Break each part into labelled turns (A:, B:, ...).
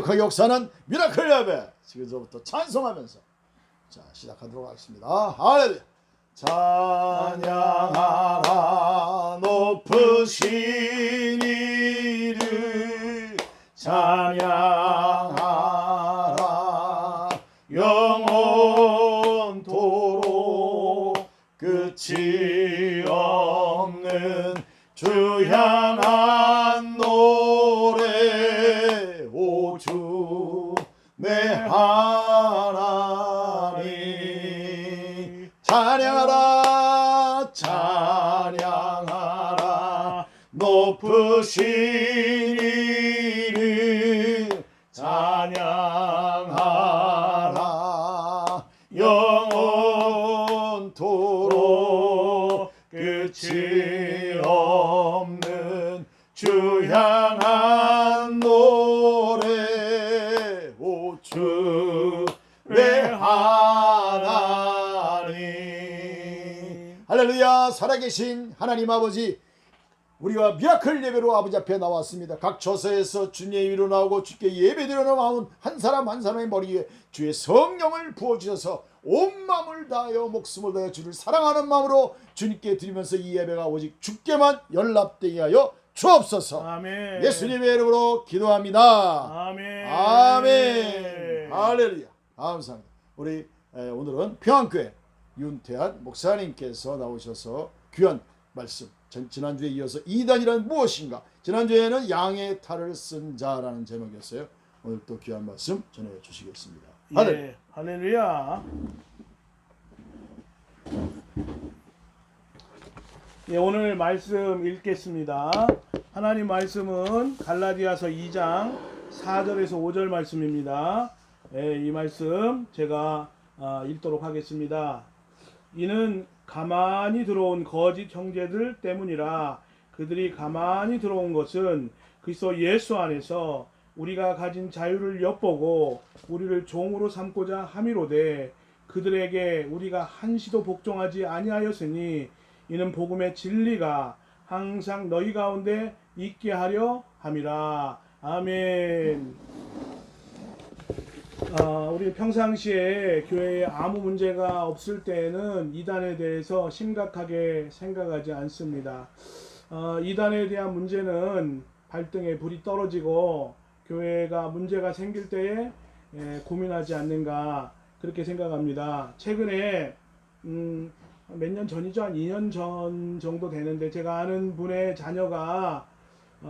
A: 그 역사는 미라클 예배 지금부터 찬송하면서 자 시작하도록 하겠습니다. 할렐루야. 찬양하라 높으신 이를 찬양하라 영원토록 끝이 없는 주 향한 노래 오 주 내 하나님 찬양하라 찬양하라 높으신 이를 찬양하라 영원토록 끝이 없는 주 향한 노래 오 주 내 하나님 할렐루야. 살아계신 하나님 아버지, 우리가 미라클 예배로 아버지 앞에 나왔습니다. 각 처소에서 주님의 이름으로 나오고 주께 예배드려 나온 한 사람 한 사람의 머리 위에 주의 성령을 부어주셔서 온 마음을 다하여 목숨을 다하여 주를 사랑하는 마음으로 주님께 드리면서 이 예배가 오직 주께만 연락되게 하여 주옵소서.
B: 아멘.
A: 예수님의 이름으로 기도합니다.
B: 아멘.
A: 아멘. 할렐루야. 감사합니다. 우리 오늘은 평안교회 윤태한 목사님께서 나오셔서 귀한 말씀, 지난주에 이어서 이단이란 무엇인가, 지난주에는 양의 탈을 쓴 자라는 제목이었어요. 오늘 또 귀한 말씀 전해 주시겠습니다.
B: 예, 할렐루야. 예, 오늘 말씀 읽겠습니다. 하나님 말씀은 갈라디아서 2장 4절에서 5절 말씀입니다. 예, 이 말씀 제가 읽도록 하겠습니다. 이는 가만히 들어온 거짓 형제들 때문이라. 그들이 가만히 들어온 것은 그리스도 예수 안에서 우리가 가진 자유를 엿보고 우리를 종으로 삼고자 함이로되 그들에게 우리가 한시도 복종하지 아니하였으니 이는 복음의 진리가 항상 너희 가운데 있게 하려 함이라. 아멘. 우리 평상시에 교회에 아무 문제가 없을 때에는 이단에 대해서 심각하게 생각하지 않습니다. 이단에 대한 문제는 발등에 불이 떨어지고 교회가 문제가 생길 때에 고민하지 않는가 그렇게 생각합니다. 최근에 몇 년 전이죠. 한 2년 전 정도 되는데 제가 아는 분의 자녀가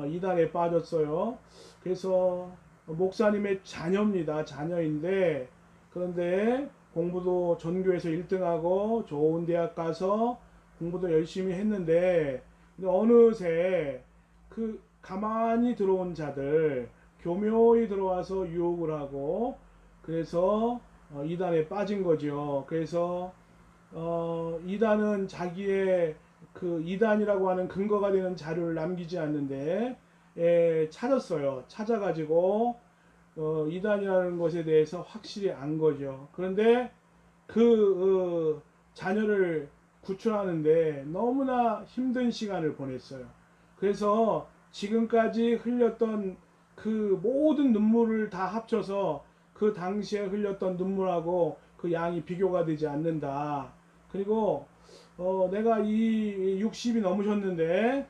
B: 이단에 빠졌어요. 그래서 목사님의 자녀입니다. 자녀인데 그런데 공부도 전교에서 1등하고 좋은 대학 가서 공부도 열심히 했는데 어느새 그 가만히 들어온 자들 교묘히 들어와서 유혹을 하고 그래서 이단에 빠진 거죠. 그래서 이단은 자기의 그 이단이라고 하는 근거가 되는 자료를 남기지 않는데 찾았어요. 찾아가지고 이단이라는 것에 대해서 확실히 안 거죠. 그런데 그 자녀를 구출하는데 너무나 힘든 시간을 보냈어요. 그래서 지금까지 흘렸던 그 모든 눈물을 다 합쳐서 그 당시에 흘렸던 눈물하고 그 양이 비교가 되지 않는다. 그리고 내가 이 60이 넘으셨는데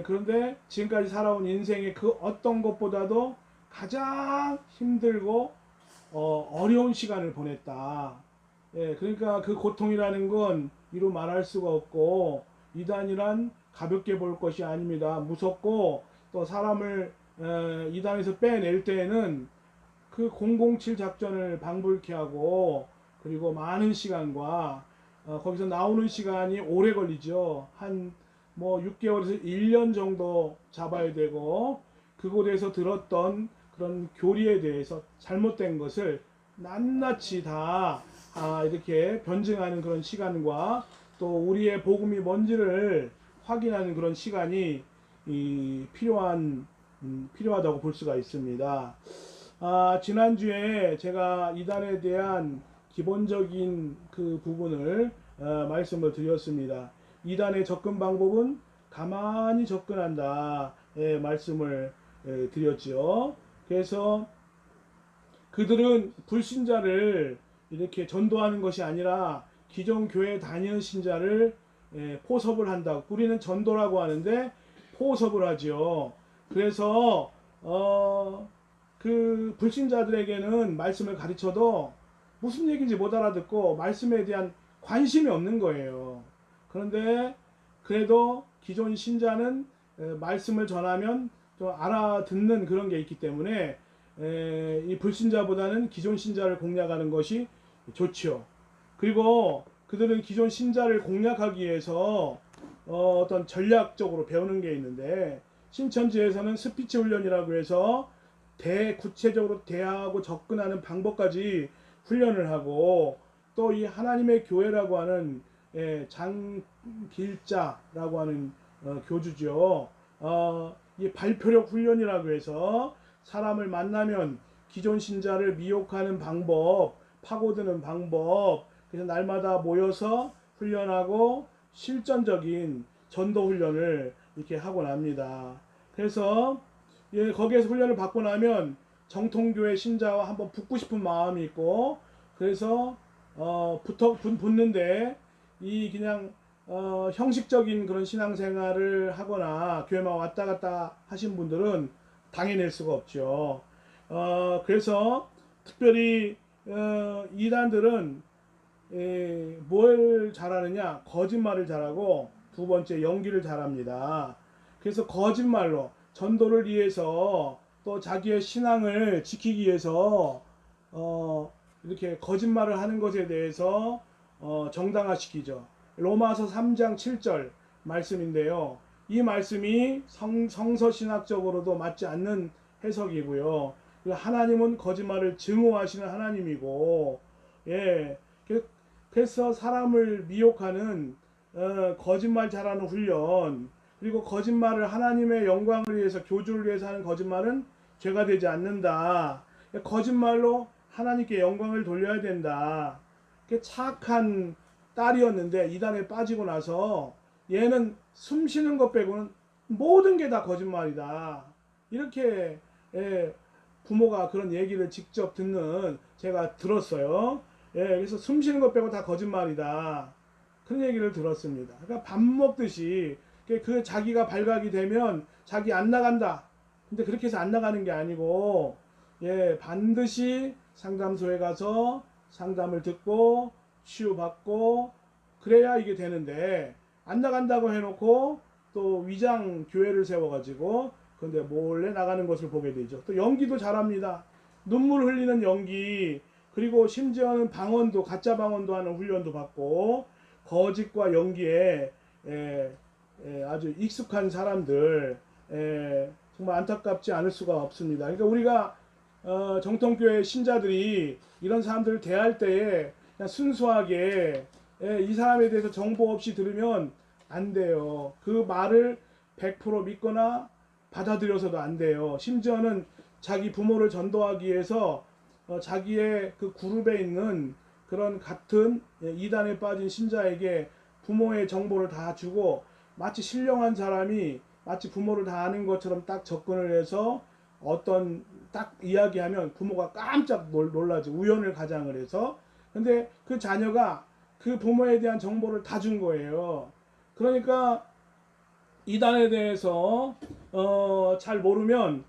B: 그런데 지금까지 살아온 인생의 그 어떤 것보다도 가장 힘들고 어려운 시간을 보냈다. 그러니까 그 고통이라는 건 이루 말할 수가 없고 이단이란 가볍게 볼 것이 아닙니다. 무섭고 또 사람을 이단에서 빼낼 때에는 그 007 작전을 방불케 하고 그리고 많은 시간과 거기서 나오는 시간이 오래 걸리죠. 한 6개월에서 1년 정도 잡아야 되고 그곳에서 들었던 그런 교리에 대해서 잘못된 것을 낱낱이 다 이렇게 변증하는 그런 시간과 또 우리의 복음이 뭔지를 확인하는 그런 시간이 필요하다고 볼 수가 있습니다. 지난주에 제가 이단에 대한 기본적인 그 부분을 말씀을 드렸습니다. 이단의 접근 방법은 가만히 접근한다 말씀을 드렸죠. 그래서 그들은 불신자를 이렇게 전도하는 것이 아니라 기존 교회 다니는 신자를 포섭을 한다고. 우리는 전도라고 하는데 포섭을 하지요. 그래서 그 불신자들에게는 말씀을 가르쳐도 무슨 얘기인지 못 알아듣고 말씀에 대한 관심이 없는 거예요. 그런데 그래도 기존 신자는 말씀을 전하면 좀 알아듣는 그런 게 있기 때문에 이 불신자보다는 기존 신자를 공략하는 것이 좋죠. 그리고 그들은 기존 신자를 공략하기 위해서 어떤 전략적으로 배우는 게 있는데, 신천지에서는 스피치 훈련이라고 해서 구체적으로 대하고 접근하는 방법까지 훈련을 하고, 또 이 하나님의 교회라고 하는 장길자라고 하는 교주죠. 이 발표력 훈련이라고 해서 사람을 만나면 기존 신자를 미혹하는 방법, 파고드는 방법, 그래서 날마다 모여서 훈련하고 실전적인 전도 훈련을 이렇게 하곤 합니다. 그래서 거기에서 훈련을 받고 나면 정통교회 신자와 한번 붙고 싶은 마음이 있고, 그래서 붙는데 이 그냥 형식적인 그런 신앙생활을 하거나 교회만 왔다 갔다 하신 분들은 당해낼 수가 없죠. 그래서 특별히 이단들은 뭘 잘하느냐? 거짓말을 잘하고, 두 번째 연기를 잘합니다. 그래서 거짓말로 전도를 위해서, 또 자기의 신앙을 지키기 위해서 이렇게 거짓말을 하는 것에 대해서 정당화시키죠. 로마서 3장 7절 말씀인데요. 이 말씀이 성서신학적으로도 맞지 않는 해석이고요. 하나님은 거짓말을 증오하시는 하나님이고, 그래서 사람을 미혹하는 거짓말 잘하는 훈련, 그리고 거짓말을 하나님의 영광을 위해서, 교주를 위해서 하는 거짓말은 죄가 되지 않는다. 거짓말로 하나님께 영광을 돌려야 된다. 착한 딸이었는데 이단에 빠지고 나서 얘는 숨 쉬는 것 빼고는 모든 게 다 거짓말이다. 이렇게 부모가 그런 얘기를 직접 듣는 제가 들었어요. 그래서 숨 쉬는 것 빼고 다 거짓말이다. 그런 얘기를 들었습니다. 그러니까 밥 먹듯이 그 자기가 발각이 되면 자기 안 나간다. 근데 그렇게 해서 안 나가는 게 아니고, 반드시 상담소에 가서 상담을 듣고 치유받고 그래야 이게 되는데, 안 나간다고 해놓고 또 위장 교회를 세워가지고 근데 몰래 나가는 것을 보게 되죠. 또 연기도 잘합니다. 눈물 흘리는 연기, 그리고 심지어는 방언도, 가짜 방언도 하는 훈련도 받고, 거짓과 연기에 아주 익숙한 사람들, 정말 안타깝지 않을 수가 없습니다. 그러니까 우리가 정통교회 신자들이 이런 사람들을 대할 때에 그냥 순수하게 이 사람에 대해서 정보 없이 들으면 안 돼요. 그 말을 100% 믿거나 받아들여서도 안 돼요. 심지어는 자기 부모를 전도하기 위해서 자기의 그 그룹에 있는 그런 같은 이단에 빠진 신자에게 부모의 정보를 다 주고, 마치 신령한 사람이 마치 부모를 다 아는 것처럼 딱 접근을 해서 어떤 딱 이야기하면 부모가 깜짝 놀라죠. 우연을 가장을 해서. 근데 그 자녀가 그 부모에 대한 정보를 다 준 거예요. 그러니까 이단에 대해서 잘 모르면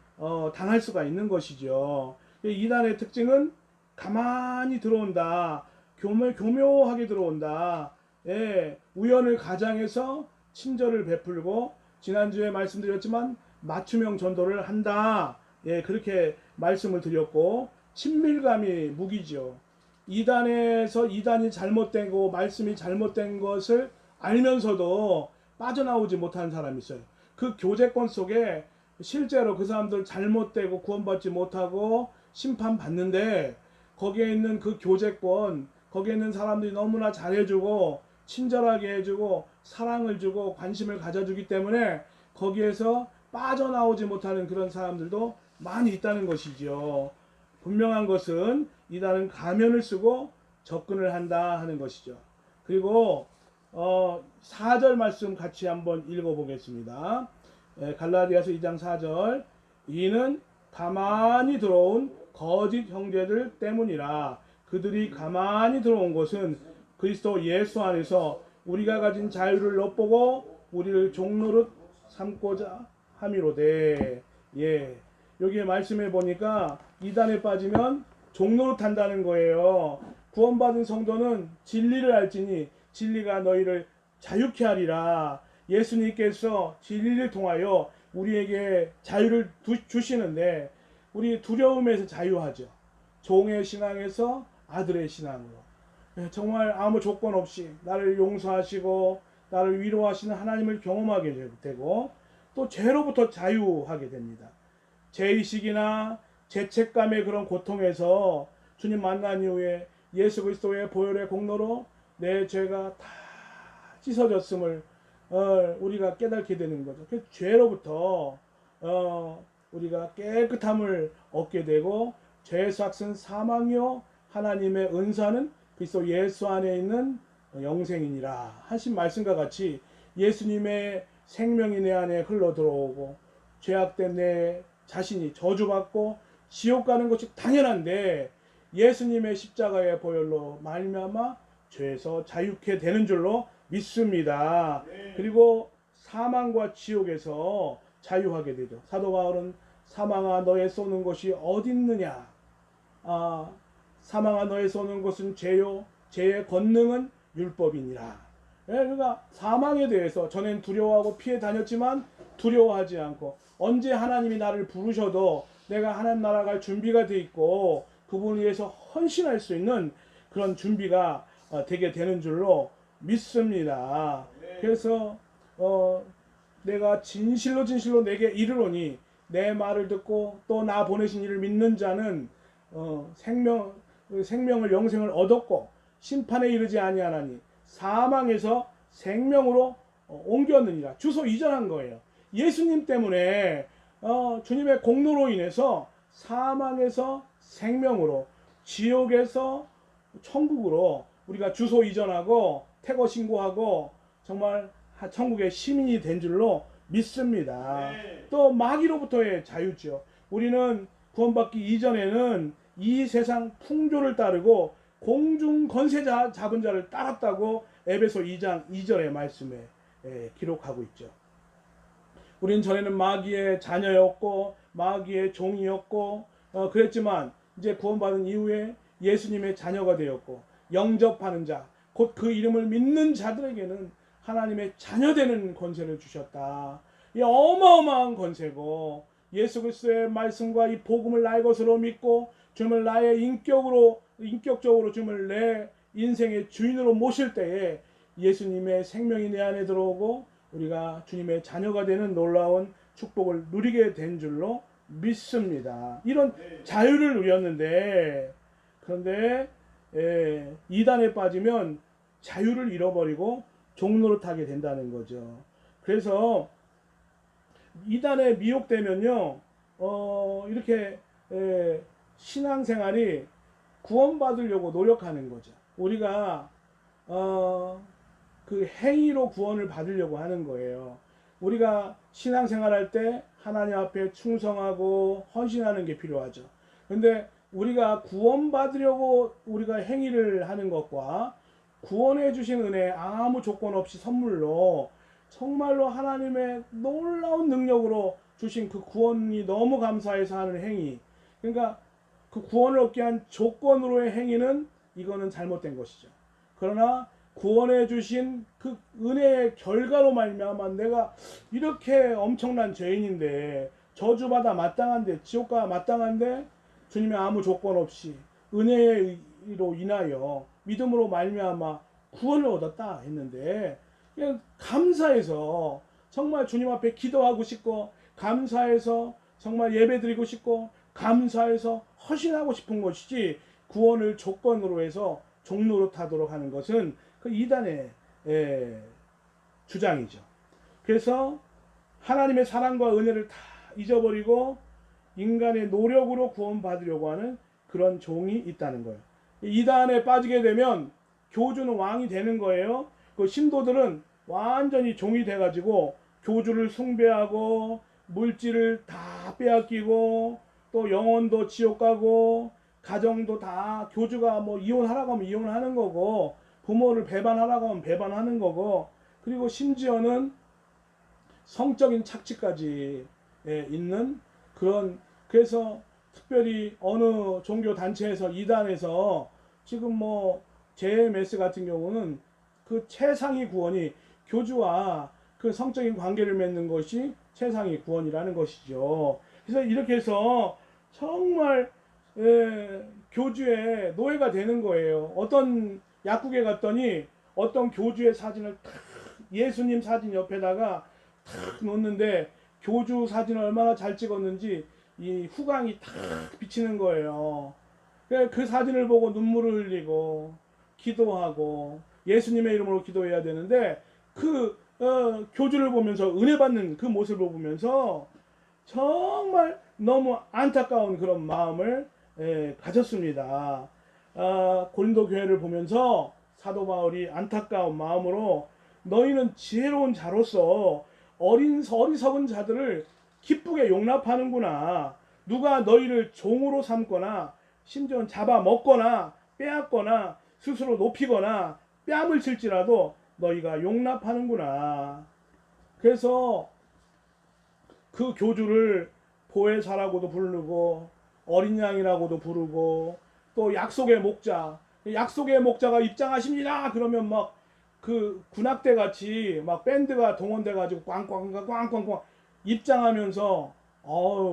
B: 당할 수가 있는 것이죠. 이단의 특징은 가만히 들어온다. 교묘하게 들어온다. 우연을 가장해서 친절을 베풀고, 지난주에 말씀드렸지만 맞춤형 전도를 한다. 그렇게 말씀을 드렸고, 친밀감이 무기죠. 이단에서 이단이 잘못된 말씀이 잘못된 것을 알면서도 빠져나오지 못하는 사람이 있어요. 그 교제권 속에 실제로 그 사람들 잘못되고 구원받지 못하고 심판받는데, 거기에 있는 그 교제권, 거기에 있는 사람들이 너무나 잘해주고 친절하게 해주고 사랑을 주고 관심을 가져주기 때문에 거기에서 빠져나오지 못하는 그런 사람들도 많이 있다는 것이죠. 분명한 것은 이단은 가면을 쓰고 접근을 한다 하는 것이죠. 그리고 4절 말씀 같이 한번 읽어보겠습니다. 갈라디아서 2장 4절. 이는 가만히 들어온 거짓 형제들 때문이라. 그들이 가만히 들어온 것은 그리스도 예수 안에서 우리가 가진 자유를 엿보고 우리를 종노릇 삼고자 함이로되. 예, 여기에 말씀해 보니까 이단에 빠지면 종노릇 한다는 거예요. 구원받은 성도는 진리를 알지니 진리가 너희를 자유케 하리라. 예수님께서 진리를 통하여 우리에게 자유를 주시는데, 우리 두려움에서 자유하죠. 종의 신앙에서 아들의 신앙으로. 정말 아무 조건 없이 나를 용서하시고 나를 위로하시는 하나님을 경험하게 되고, 또 죄로부터 자유하게 됩니다. 죄의식이나 죄책감의 그런 고통에서 주님 만난 이후에 예수 그리스도의 보혈의 공로로 내 죄가 다 씻어졌음을 우리가 깨닫게 되는 거죠. 그 죄로부터 우리가 깨끗함을 얻게 되고, 죄의 삭은 사망이요 하나님의 은사는 그리스도 예수 안에 있는 영생이니라 하신 말씀과 같이 예수님의 생명이 내 안에 흘러 들어오고 죄악된 내 자신이 저주받고 지옥 가는 것이 당연한데, 예수님의 십자가의 보혈로 말미암아 죄에서 자유케 되는 줄로 믿습니다. 그리고 사망과 지옥에서 자유하게 되죠. 사도 바울은 사망아 너의 쏘는 것이 어디 있느냐, 사망아 너의 쏘는 것은 죄요 죄의 권능은 율법이니라. 그러니까 사망에 대해서 전엔 두려워하고 피해 다녔지만 두려워하지 않고, 언제 하나님이 나를 부르셔도 내가 하나님 나라 갈 준비가 돼 있고 그분을 위해서 헌신할 수 있는 그런 준비가 되게 되는 줄로 믿습니다. 그래서 내가 진실로 내게 이르노니 내 말을 듣고 또 나 보내신 이를 믿는 자는 생명을 영생을 얻었고 심판에 이르지 아니하나니 사망에서 생명으로 옮겼느니라. 주소 이전한 거예요. 예수님 때문에 주님의 공로로 인해서 사망에서 생명으로, 지옥에서 천국으로 우리가 주소 이전하고 태거 신고하고 정말 천국의 시민이 된 줄로 믿습니다. 또 마귀로부터의 자유죠. 우리는 구원받기 이전에는 이 세상 풍조를 따르고 공중 권세 잡은 자를 따랐다고 에베소 2장 2절의 말씀에 기록하고 있죠. 우린 전에는 마귀의 자녀였고 마귀의 종이었고 그랬지만 이제 구원받은 이후에 예수님의 자녀가 되었고, 영접하는 자, 곧 그 이름을 믿는 자들에게는 하나님의 자녀되는 권세를 주셨다. 이 어마어마한 권세고, 예수 그리스도의 말씀과 이 복음을 나의 것으로 믿고 주님을 나의 인격적으로 주님을 내 인생의 주인으로 모실 때에 예수님의 생명이 내 안에 들어오고 우리가 주님의 자녀가 되는 놀라운 축복을 누리게 된 줄로 믿습니다. 이런 자유를 누렸는데, 그런데 이단에 빠지면 자유를 잃어버리고 종노릇하게 된다는 거죠. 그래서 이단에 미혹되면요, 이렇게 신앙생활이 구원받으려고 노력하는 거죠. 우리가 그 행위로 구원을 받으려고 하는 거예요. 우리가 신앙생활할 때 하나님 앞에 충성하고 헌신하는 게 필요하죠. 근데 우리가 구원받으려고 우리가 행위를 하는 것과 구원해 주신 은혜 아무 조건 없이 선물로 정말로 하나님의 놀라운 능력으로 주신 그 구원이 너무 감사해서 하는 행위, 그러니까 그 구원을 얻게 한 조건으로의 행위는 이거는 잘못된 것이죠. 그러나 구원해 주신 그 은혜의 결과로 말미암아 내가 이렇게 엄청난 죄인인데, 저주받아 마땅한데, 지옥가 마땅한데 주님의 아무 조건 없이 은혜로 인하여 믿음으로 말미암아 구원을 얻었다 했는데, 그냥 감사해서 정말 주님 앞에 기도하고 싶고, 감사해서 정말 예배드리고 싶고, 감사해서 헌신하고 싶은 것이지, 구원을 조건으로 해서 종노릇하도록 하는 것은 그 이단의 주장이죠. 그래서 하나님의 사랑과 은혜를 다 잊어버리고 인간의 노력으로 구원받으려고 하는 그런 종이 있다는 거예요. 이단에 빠지게 되면 교주는 왕이 되는 거예요. 그 신도들은 완전히 종이 돼가지고 교주를 숭배하고 물질을 다 빼앗기고 또 영혼도 지옥 가고 가정도 다 교주가 뭐 이혼하라고 하면 이혼하는 거고 부모를 배반하라고 하면 배반하는 거고 그리고 심지어는 성적인 착취까지 있는 그런 그래서 특별히 어느 종교 단체에서 이단에서 지금 뭐 JMS 같은 경우는 그 최상위 구원이 교주와 그 성적인 관계를 맺는 것이 최상위 구원이라는 것이죠. 그래서 이렇게 해서 정말 교주의 노예가 되는 거예요. 어떤 약국에 갔더니 어떤 교주의 사진을 탁 예수님 사진 옆에다가 탁 놓는데 교주 사진을 얼마나 잘 찍었는지 이 후광이 탁 비치는 거예요. 그 사진을 보고 눈물을 흘리고 기도하고 예수님의 이름으로 기도해야 되는데 그 교주를 보면서 은혜 받는 그 모습을 보면서 정말 너무 안타까운 그런 마음을 가졌습니다. 고린도 교회를 보면서 사도 바울이 안타까운 마음으로 너희는 지혜로운 자로서 어리석은 자들을 기쁘게 용납하는구나. 누가 너희를 종으로 삼거나 심지어는 잡아먹거나 빼앗거나 스스로 높이거나 뺨을 칠지라도 너희가 용납하는구나. 그래서 그 교주를 보혜사라고도 부르고 어린 양이라고도 부르고 또 약속의 목자가 입장하십니다. 그러면 막 그 군악대 같이 막 밴드가 동원돼 가지고 꽝꽝꽝꽝꽝 입장하면서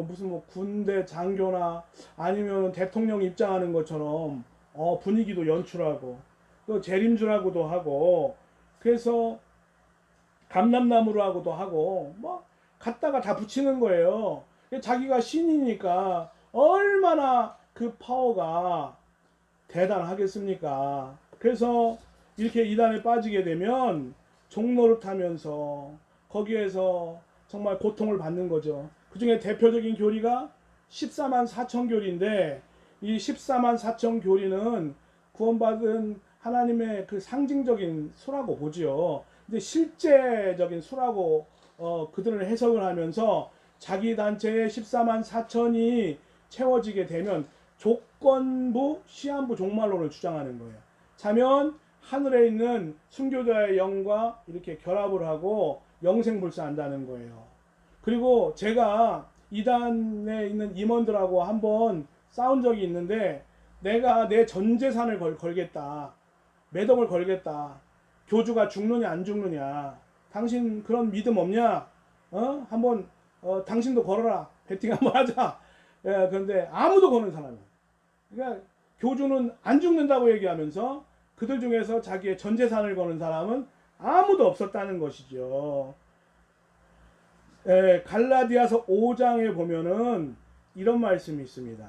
B: 무슨 뭐 군대 장교나 아니면 대통령 입장하는 것처럼 분위기도 연출하고 또 재림주라고도 하고 그래서 감람나무로 하고도 하고 뭐 갖다가 다 붙이는 거예요. 자기가 신이니까 얼마나 그 파워가 대단하겠습니까? 그래서 이렇게 이단에 빠지게 되면 종노릇하면서 거기에서 정말 고통을 받는 거죠. 그 중에 대표적인 교리가 14만 4천 교리인데 이 14만 4천 교리는 구원받은 하나님의 그 상징적인 수라고 보지요. 근데 실제적인 수라고 그들은 해석을 하면서 자기 단체의 14만 4천이 채워지게 되면 조건부 시한부 종말론을 주장하는 거예요. 자면 하늘에 있는 순교자의 영과 이렇게 결합을 하고 영생불사한다는 거예요. 그리고 제가 이단에 있는 임원들하고 한번 싸운 적이 있는데 내가 내 전 재산을 걸겠다. 매덕을 걸겠다. 교주가 죽느냐 안 죽느냐. 당신 그런 믿음 없냐? 한번 당신도 걸어라. 배팅 한번 하자. 그런데 아무도 거는 사람이. 그러니까 교주는 안 죽는다고 얘기하면서 그들 중에서 자기의 전 재산을 거는 사람은 아무도 없었다는 것이죠. 갈라디아서 5장에 보면은 이런 말씀이 있습니다.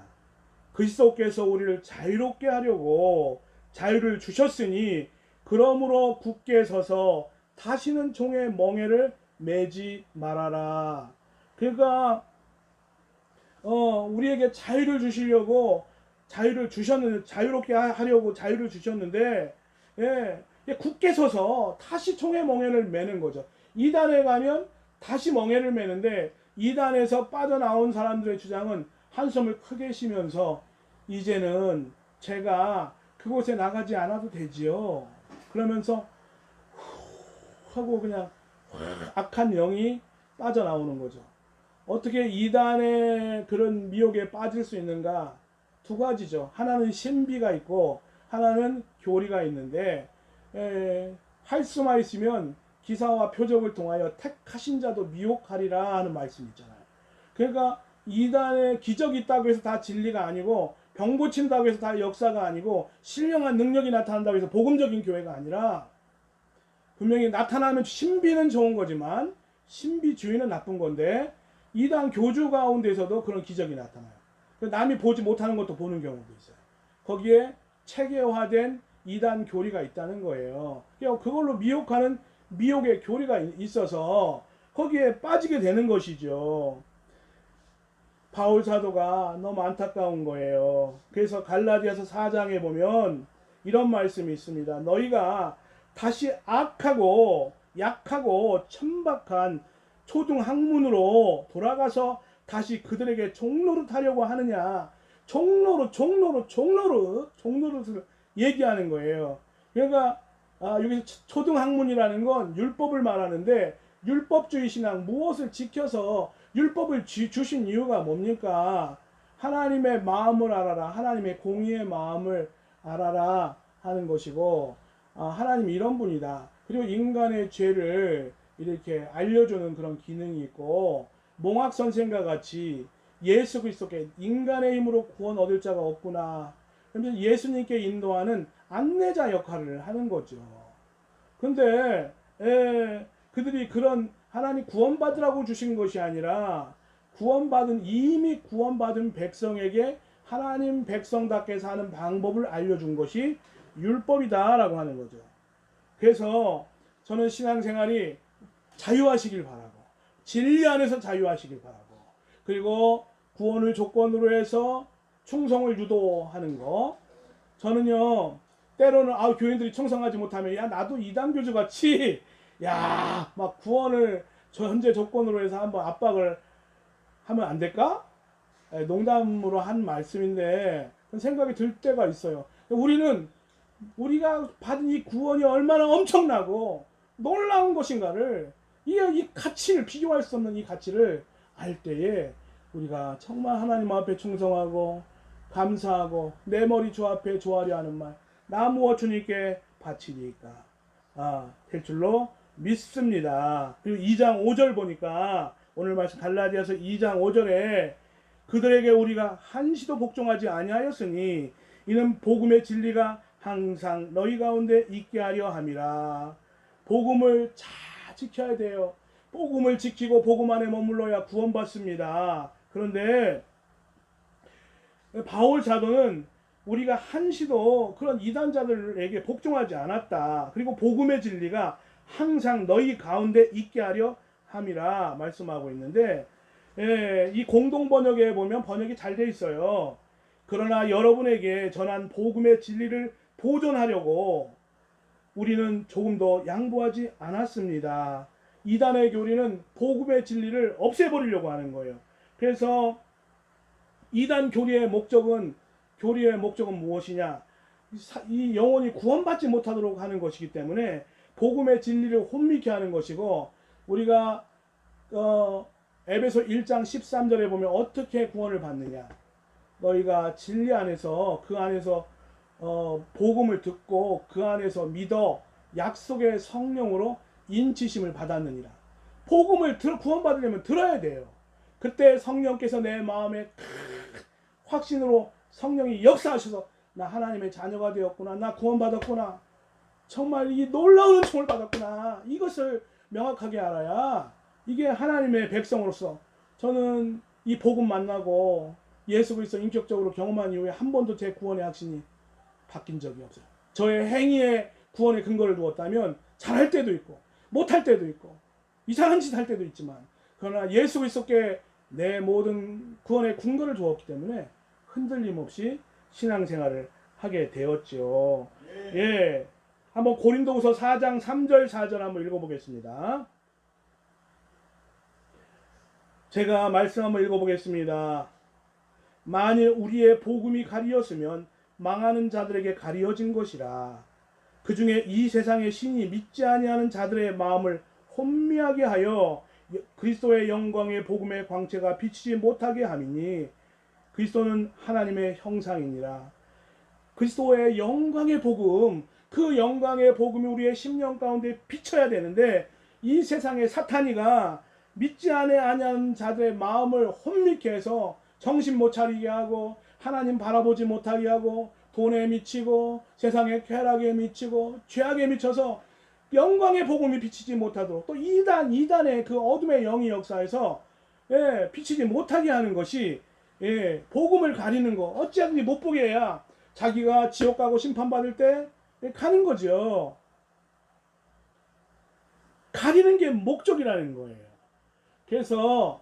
B: 그리스도께서 우리를 자유롭게 하려고 자유를 주셨으니 그러므로 굳게 서서 다시는 종의 멍에를 매지 말아라. 그러니까 우리에게 자유를 주시려고 자유를 주셨는데 자유롭게 하려고 자유를 주셨는데 굳게 서서 다시 총의 멍에를 매는 거죠. 이단에 가면 다시 멍에를 매는데 이단에서 빠져나온 사람들의 주장은 한숨을 크게 쉬면서 이제는 제가 그곳에 나가지 않아도 되지요. 그러면서 하고 그냥 악한 영이 빠져나오는 거죠. 어떻게 이단의 그런 미혹에 빠질 수 있는가? 두 가지죠. 하나는 신비가 있고 하나는 교리가 있는데 할 수만 있으면 기사와 표적을 통하여 택하신 자도 미혹하리라 하는 말씀이 있잖아요. 그러니까 이단에 기적이 있다고 해서 다 진리가 아니고 병 고친다고 해서 다 역사가 아니고 신령한 능력이 나타난다고 해서 복음적인 교회가 아니라 분명히 나타나면 신비는 좋은 거지만 신비주의는 나쁜 건데 이단 교주 가운데서도 그런 기적이 나타나요. 남이 보지 못하는 것도 보는 경우도 있어요. 거기에 체계화된 이단 교리가 있다는 거예요. 그걸로 미혹하는 미혹의 교리가 있어서 거기에 빠지게 되는 것이죠. 바울 사도가 너무 안타까운 거예요. 그래서 갈라디아서 4장에 보면 이런 말씀이 있습니다. 너희가 다시 악하고 약하고 천박한 초등학문으로 돌아가서 다시 그들에게 종노릇하려고 하느냐. 종노릇을 얘기하는 거예요. 그러니까 여기서 초등학문이라는 건 율법을 말하는데, 율법주의 신앙, 무엇을 지켜서 율법을 주신 이유가 뭡니까? 하나님의 마음을 알아라, 하나님의 공의의 마음을 알아라 하는 것이고, 하나님이 이런 분이다. 그리고 인간의 죄를 이렇게 알려주는 그런 기능이 있고, 몽학 선생과 같이 예수 그리스도께 인간의 힘으로 구원 얻을 자가 없구나. 그러면서 예수님께 인도하는 안내자 역할을 하는 거죠. 근데 그들이 그런 하나님 구원받으라고 주신 것이 아니라 이미 구원받은 백성에게 하나님 백성답게 사는 방법을 알려준 것이 율법이다라고 하는 거죠. 그래서 저는 신앙생활이 자유하시길 바라고, 진리 안에서 자유하시길 바라고, 그리고 구원을 조건으로 해서 충성을 유도하는 거. 저는요, 때로는 교인들이 충성하지 못하면 야 나도 이단 교주 같이 야 막 구원을 현재 조건으로 해서 한번 압박을 하면 안 될까? 농담으로 한 말씀인데 생각이 들 때가 있어요. 우리가 받은 이 구원이 얼마나 엄청나고 놀라운 것인가를, 이 가치를, 비교할 수 없는 이 가치를 알 때에 우리가 정말 하나님 앞에 충성하고 감사하고 내 머리 주 앞에 조아려 하는 말, 나 무엇 주님께 바치리까 될 줄로 믿습니다. 그리고 2장 5절 보니까, 오늘 말씀 갈라디아서 2장 5절에 그들에게 우리가 한시도 복종하지 아니하였으니 이는 복음의 진리가 항상 너희 가운데 있게 하려 함이라. 복음을 잘 지켜야 돼요. 복음을 지키고 복음 안에 머물러야 구원받습니다. 그런데 바울 사도는 우리가 한시도 그런 이단자들에게 복종하지 않았다. 그리고 복음의 진리가 항상 너희 가운데 있게 하려 함이라 말씀하고 있는데, 이 공동 번역에 보면 번역이 잘 돼 있어요. 그러나 여러분에게 전한 복음의 진리를 보존하려고 우리는 조금 더 양보하지 않았습니다. 이단의 교리는 복음의 진리를 없애버리려고 하는 거예요. 그래서 이단 교리의 목적은 무엇이냐? 이 영혼이 구원받지 못하도록 하는 것이기 때문에 복음의 진리를 혼미케 하는 것이고, 우리가 에베소 1장 13절에 보면 어떻게 구원을 받느냐? 너희가 진리 안에서, 그 안에서 복음을 듣고 그 안에서 믿어 약속의 성령으로 인치심을 받았느니라. 복음을 구원받으려면 들어야 돼요. 그때 성령께서 내 마음에 확신으로 성령이 역사하셔서 나 하나님의 자녀가 되었구나, 나 구원받았구나, 정말 이 놀라운 은총을 받았구나, 이것을 명확하게 알아야 이게 하나님의 백성으로서, 저는 이 복음 만나고 예수 그리스도 인격적으로 경험한 이후에 한 번도 제 구원의 확신이 바뀐 적이 없어요. 저의 행위에 구원의 근거를 두었다면 잘할 때도 있고 못할 때도 있고 이상한 짓 할 때도 있지만, 그러나 예수 그리스도께 내 모든 구원의 근거를 두었기 때문에 흔들림 없이 신앙생활을 하게 되었죠. 예. 한번 고린도후서 4장 3절 4절 한번 읽어보겠습니다. 제가 말씀 한번 읽어보겠습니다. 만일 우리의 복음이 가리었으면 망하는 자들에게 가리어진 것이라. 그 중에 이 세상의 신이 믿지 아니하는 자들의 마음을 혼미하게 하여 그리스도의 영광의 복음의 광채가 비치지 못하게 함이니 그리스도는 하나님의 형상이니라. 그리스도의 영광의 복음, 그 영광의 복음이 우리의 심령 가운데 비쳐야 되는데, 이 세상의 사탄이가 믿지 아니하는 자들의 마음을 혼미케 해서 정신 못 차리게 하고 하나님 바라보지 못하게 하고 돈에 미치고 세상의 쾌락에 미치고 죄악에 미쳐서 영광의 복음이 비치지 못하도록, 또 이단의 그 어둠의 영이 역사에서 비치지 못하게 하는 것이 복음을 가리는 거. 어찌하든지 못 보게 해야 자기가 지옥 가고 심판받을 때 가는 거죠. 가리는 게 목적이라는 거예요. 그래서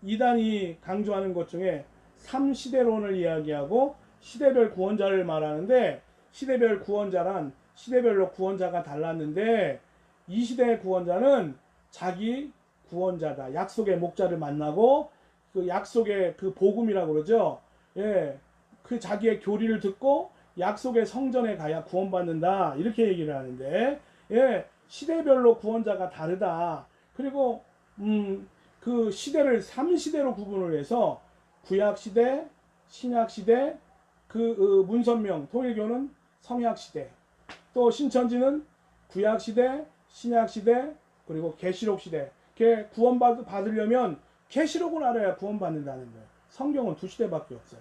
B: 이단이 강조하는 것 중에 3시대론을 이야기하고 시대별 구원자를 말하는데, 시대별 구원자란 시대별로 구원자가 달랐는데, 이 시대의 구원자는 자기 구원자다, 약속의 목자를 만나고 그 약속의 그 복음이라고 그러죠. 예, 그 자기의 교리를 듣고 약속의 성전에 가야 구원받는다 이렇게 얘기를 하는데, 예, 시대별로 구원자가 다르다. 그리고 그 시대를 3시대로 구분을 해서 구약 시대, 신약 시대, 그 문선명 통일교는 성약 시대, 또 신천지는 구약 시대, 신약 시대, 그리고 계시록 시대. 이렇게 구원받으려면 계시록을 알아야 구원받는다는 거예요. 성경은 2시대밖에 없어요.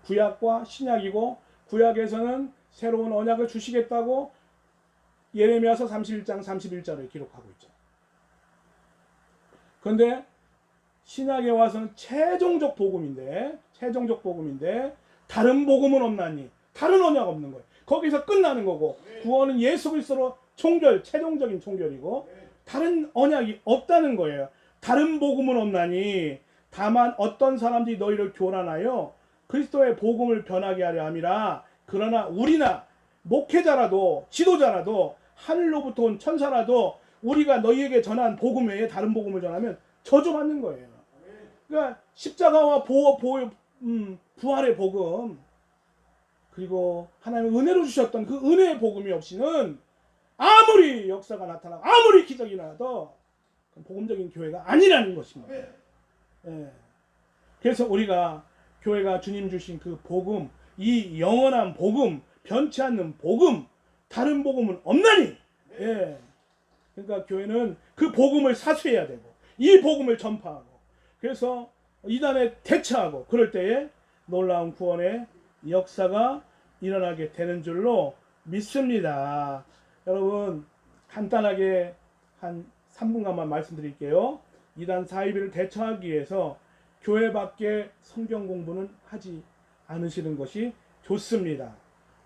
B: 구약과 신약이고, 구약에서는 새로운 언약을 주시겠다고 예레미야서 31장 31절을 기록하고 있죠. 그런데 신약에 와서는 최종적 복음인데 다른 복음은 없나니, 다른 언약 없는 거예요. 거기서 끝나는 거고, 구원은 예수 그리스도로 최종적인 총결이고, 다른 언약이 없다는 거예요. 다른 복음은 없나니 다만 어떤 사람들이 너희를 교란하여 그리스도의 복음을 변하게 하려 함이라. 그러나 우리나 목회자라도 지도자라도 하늘로부터 온 천사라도 우리가 너희에게 전한 복음 외에 다른 복음을 전하면 저주받는 거예요. 그러니까 십자가와 부활의 복음, 그리고 하나님의 은혜로 주셨던 그 은혜의 복음이 없이는 아무리 역사가 나타나고 아무리 기적이 일어나도 복음적인 교회가 아니라는 것입니다. 예. 그래서 우리가 교회가 주님 주신 그 복음, 이 영원한 복음, 변치 않는 복음, 다른 복음은 없나니. 예. 그러니까 교회는 그 복음을 사수해야 되고, 이 복음을 전파하고, 그래서 이단에 대처하고, 그럴 때에 놀라운 구원의 역사가 일어나게 되는 줄로 믿습니다. 여러분, 간단하게 한 3분간만 말씀드릴게요. 이단 사이비를 대처하기 위해서 교회 밖에 성경 공부는 하지 않으시는 것이 좋습니다.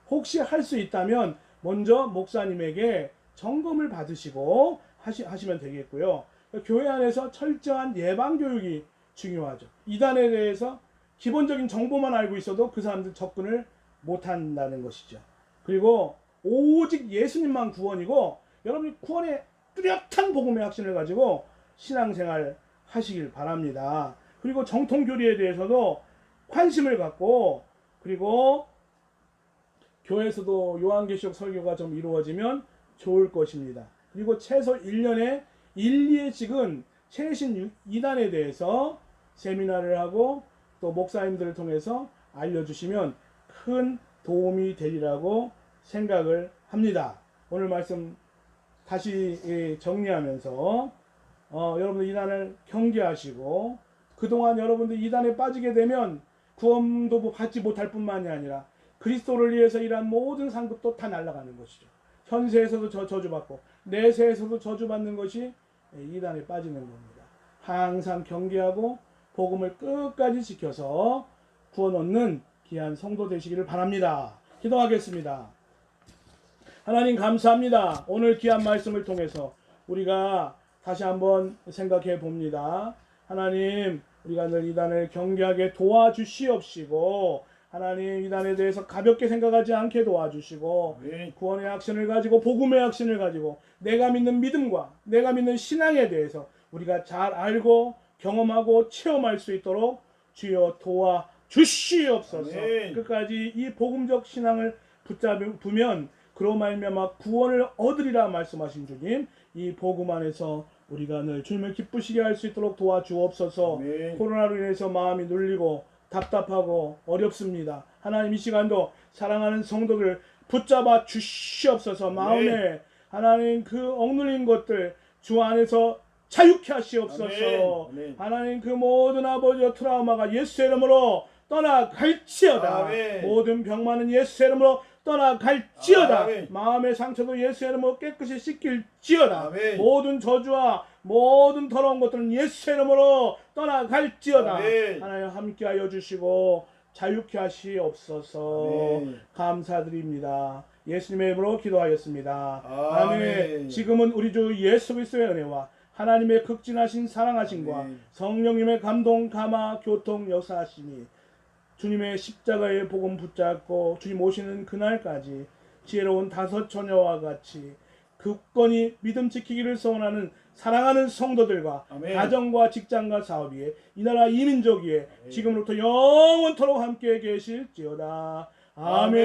B: 혹시 할 수 있다면 먼저 목사님에게 점검을 받으시고 하시면 되겠고요. 교회 안에서 철저한 예방교육이 중요하죠. 이단에 대해서 기본적인 정보만 알고 있어도 그 사람들 접근을 못한다는 것이죠. 그리고 오직 예수님만 구원이고, 여러분이 구원의 뚜렷한 복음의 확신을 가지고 신앙생활 하시길 바랍니다. 그리고 정통교리에 대해서도 관심을 갖고, 그리고 교회에서도 요한계시록 설교가 좀 이루어지면 좋을 것입니다. 그리고 최소 1년에 1~2회씩은 최신 이단에 대해서 세미나를 하고 또 목사님들을 통해서 알려주시면 큰 도움이 되리라고 생각을 합니다. 오늘 말씀 다시 정리하면서 여러분들 이단을 경계하시고, 그동안 여러분들 이단에 빠지게 되면 구원도 받지 못할 뿐만이 아니라 그리스도를 위해서 일한 모든 상급도 다 날아가는 것이죠. 현세에서도 저주받고 내세에서도 저주받는 것이 이단에 빠지는 겁니다. 항상 경계하고 복음을 끝까지 지켜서 구원 얻는 귀한 성도 되시기를 바랍니다. 기도하겠습니다. 하나님 감사합니다. 오늘 귀한 말씀을 통해서 우리가 다시 한번 생각해 봅니다. 하나님, 우리가 늘 이단을 경계하게 도와주시옵시고, 하나님 이단에 대해서 가볍게 생각하지 않게 도와주시고, 구원의 확신을 가지고 복음의 확신을 가지고 내가 믿는 믿음과 내가 믿는 신앙에 대해서 우리가 잘 알고 경험하고 체험할 수 있도록 주여 도와주시옵소서. 끝까지 이 복음적 신앙을 붙잡으면 그로 말미암아 구원을 얻으리라 말씀하신 주님, 이 복음 안에서 우리가 늘 주님을 기쁘시게 할 수 있도록 도와주옵소서. 코로나로 인해서 마음이 눌리고 답답하고 어렵습니다. 하나님, 이 시간도 사랑하는 성도들 붙잡아 주시옵소서. 마음에 하나님 그 억눌린 것들 주 안에서 자유케 하시옵소서. 하나님, 그 모든 아버지의 트라우마가 예수의 이름으로 떠나갈지어다. 모든 병만은 예수의 이름으로 떠나갈지어다. 마음의 상처도 예수의 이름으로 깨끗이 씻길지어다. 모든 저주와 모든 더러운 것들은 예수의 이름으로 떠나갈지어다. 하나님 함께하여 주시고 자유케 하시옵소서. 감사드립니다. 예수님의 이름으로 기도하였습니다. 아멘. 지금은 우리 주 예수 그리스도의 은혜와 하나님의 극진하신 사랑하심과 성령님의 감동, 감화, 교통, 역사하심이 주님의 십자가의 복음 붙잡고 주님 오시는 그날까지 지혜로운 5 처녀와 같이 굳건히 믿음 지키기를 소원하는 사랑하는 성도들과
A: 아멘.
B: 가정과 직장과 사업 위에 이 나라 이민족 위에 지금부터 영원토록 함께 계실지어다. 아멘.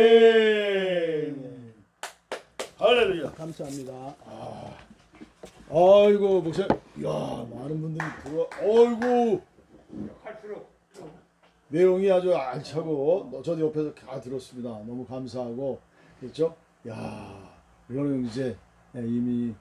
A: 할렐루야.
B: 감사합니다.
A: 아이고 목사님, 야 많은 분들이 들어. 아이고 내용이 아주 알차고 저도 옆에서 다 들었습니다. 너무 감사하고 그렇죠? 야 이거는 이제 이미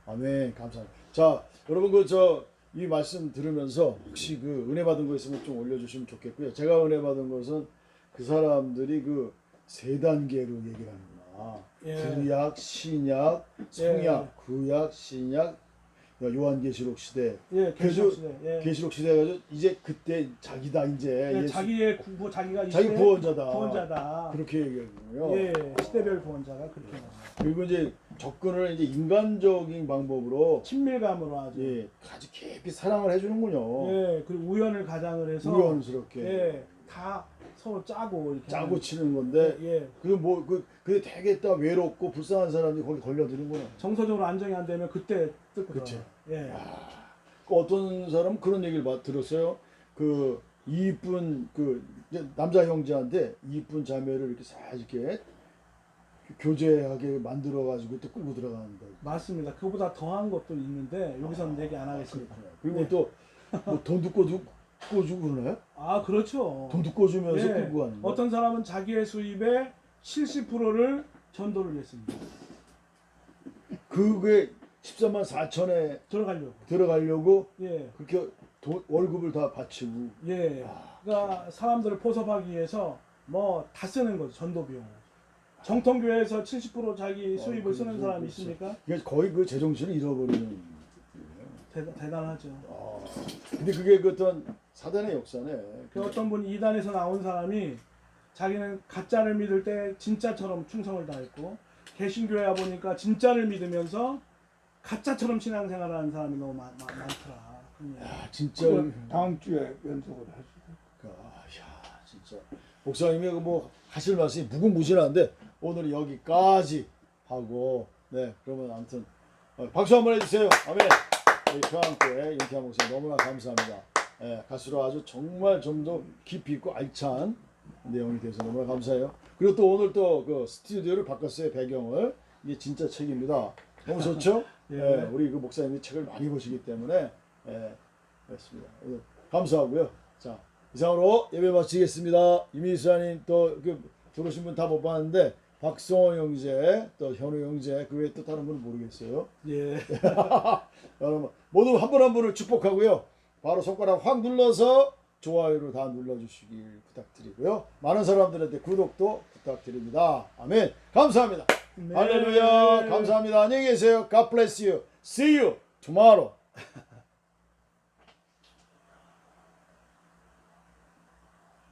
A: 아멘 감사합니다. 자 여러분 그 이 말씀 들으면서 혹시 그 은혜 받은 거 있으면 좀 올려주시면 좋겠고요. 제가 은혜 받은 것은 그 사람들이 그 세 단계로 얘기를 하는구나.
B: 예.
A: 구약, 신약, 성약, 구약, 신약, 요한계시록 시대.
B: 예, 계시록 시대. 예.
A: 계시록 시대 가지고 이제 그때 자기다 이제
B: 예,
A: 예수,
B: 자기의 자기가 이
A: 자기
B: 시대
A: 구원자다.
B: 구원자다.
A: 그렇게 얘기하는군요.
B: 예, 시대별 구원자가 그렇게 나와요.
A: 그리고 이제 접근을 이제 인간적인 방법으로
B: 친밀감으로 아주
A: 아주 깊이 사랑을 해주는군요.
B: 예, 그리고 우연을 가장을 해서
A: 우연스럽게
B: 예, 다 서로 짜고 이렇게
A: 짜고
B: 하는,
A: 치는 건데
B: 예,
A: 그리고 그게 되게 딱 외롭고 불쌍한 사람들이 거기 걸려드는구나.
B: 정서적으로 안정이 안 되면 그때 뜯거든요.
A: 그치.
B: 예.
A: 그 어떤 사람은 그런 얘기를 들었어요. 그 이쁜 그 이제 남자 형제한테 이쁜 자매를 이렇게 싹 이렇게 교제하게 만들어 가지고 또 끌고 들어가는다.
B: 맞습니다. 그거보다 더한 것도 있는데 여기서는 얘기 안 하겠습니다.
A: 그리고
B: 네.
A: 또 뭐 돈도 꿔주고 그러나요?
B: 아, 그렇죠.
A: 돈도 꿔주면서
B: 예.
A: 끌고 가는 거.
B: 어떤 사람은 자기의 수입의 70%를 전도를 했습니다.
A: 그게 13만 4천에
B: 들어가려고.
A: 들어가려고
B: 예.
A: 그렇게 월급을 다 바치고.
B: 예. 그러니까 사람들을 포섭하기 위해서 뭐 다 쓰는 거죠. 전도 비용을. 정통교회에서 70% 자기 수입을 쓰는
A: 그렇죠,
B: 사람이
A: 그렇죠.
B: 있습니까?
A: 이게 거의 그 제정신을 잃어버리는.
B: 대단하죠.
A: 근데 그게 그 어떤 사단의 역사네.
B: 그 어떤 분 이단에서 나온 사람이 자기는 가짜를 믿을 때 진짜처럼 충성을 다했고 개신교회 와 보니까 진짜를 믿으면서 가짜처럼 신앙생활하는 사람이 너무 많더라.
A: 야, 진짜.
C: 다음 주에 연속으로 하시죠.
A: 야, 진짜. 목사님이 뭐 하실 말씀이 무궁무진한데 오늘 여기까지 하고 그러면 아무튼 박수 한번 해주세요. 아멘. 우리 평안교회 윤태환 목사님 너무나 감사합니다. 가수로 아주 정말 좀 더 깊이 있고 알찬 내용이 돼서 너무나 감사해요. 그리고 또 오늘 또 그 스튜디오를 바꿨어요. 배경을. 이게 진짜 책입니다. 너무 좋죠?
B: 예.
A: 우리 그 목사님이 책을 많이 보시기 때문에 그렇습니다. 감사하고요. 자 이상으로 예배 마치겠습니다. 이미수아님 또 들어오신 분 다 못 봤는데 박성호 형제 또 현우 형제 그 외에 또 다른 분은 모르겠어요.
B: 예.
A: 여러분 모두 한 분 한 분을 축복하고요. 바로 손가락 확 눌러서 좋아요를 다 눌러주시길 부탁드리고요. 많은 사람들한테 구독도 부탁드립니다. 아멘. 감사합니다.
B: 네.
A: 할렐루야. 감사합니다. 안녕히 계세요. God bless you. See you tomorrow.